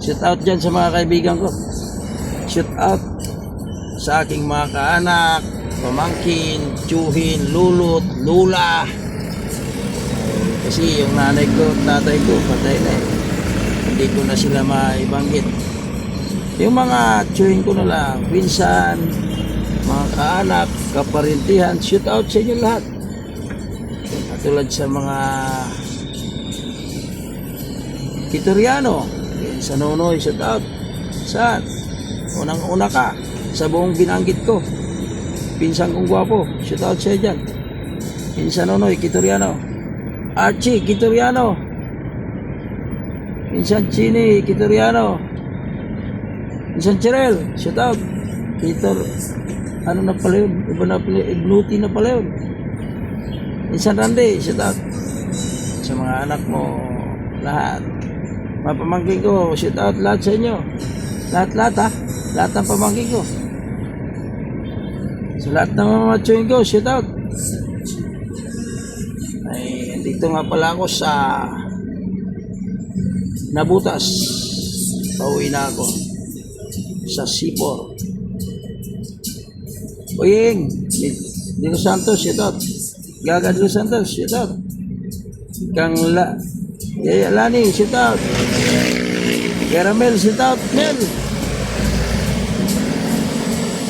Shout out dyan sa mga kaibigan ko. Shout out sa aking mga kaanak, pamangkin, tiyuhin, lulot, lula. Kasi yung nanay ko at tatay ko patay na eh. Hindi ko na sila maibanggit. Yung mga tiyuhin ko na lang, pinsan, mga kaanak, kaparintihan, shout out sa inyo lahat. Katulad sa mga Kitoriano, sa Nonoy, shout out. Saan? Unang-una ka sa buong binanggit ko. Pinsan kong gwapo, shout out sa dyan. Pinsan Nonoy, Kitoriano. Archie, Kitoriano. Pinsan Chini, Kitoriano. Pinsan Cherel, shout out. Kitor, ano na pala yun? Iba na pala, Ignuti na pala yun. Pinsan Randy, shout out. Sa mga anak mo, lahat. Mga pamangkin ko, shout out lahat sa inyo. Lahat ha. Lahat ng pamangkin ko. Sa lahat ng mga tsuhin ko, shout out. Ay, dito nga pala ako sa Nabutas. Pauwi na ako sa Sipor. Uyeng, De Los Santos, shout out. Gaga De Los Santos, shout out. Kang Yaya Lani, shout out. Caramel, shout out. Mel.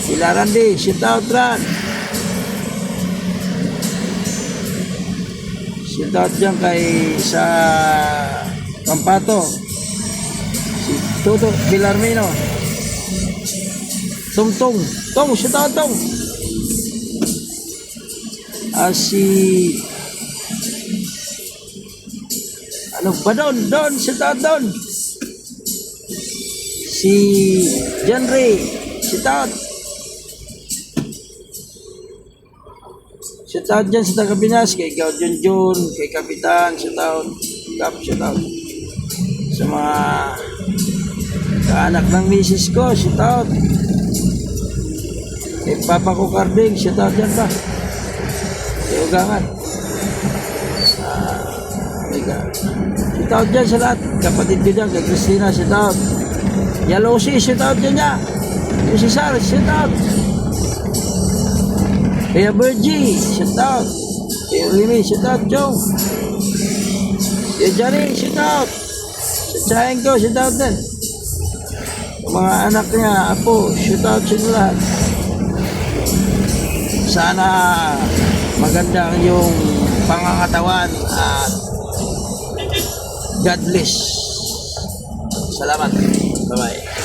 Sila Randy, shout out Ran. Shout out dyan kay sa Pampato. Si Toto Villarmino. Tong, shout out Tong. Si ano ba Don, shout out Don. Si John Ray, shout out. Shout out dyan sa taga Pinas, kay Gao Junjun, kay Kapitan, shout out. Kap, shout out. Sa mga kaanak ng misis ko, shout out. Kay Papa ko Carding, shout out dyan pa. Kay Ugangan. Shout out dyan sa lahat. Kapatid ko dyan, kay Christina, shout out. Yalosi, shout out dyan niya. Yung si Sar, shout out. Kaya Virgie, shout out. Kaya Limi, shout out Joe. Kaya Jaring, shout out. Sa tsahin ko, shout out din. Yung mga anak niya, apo, shout out sa lahat. Sana maganda yung pangangatawan at God bless. Salamat. Bye-bye.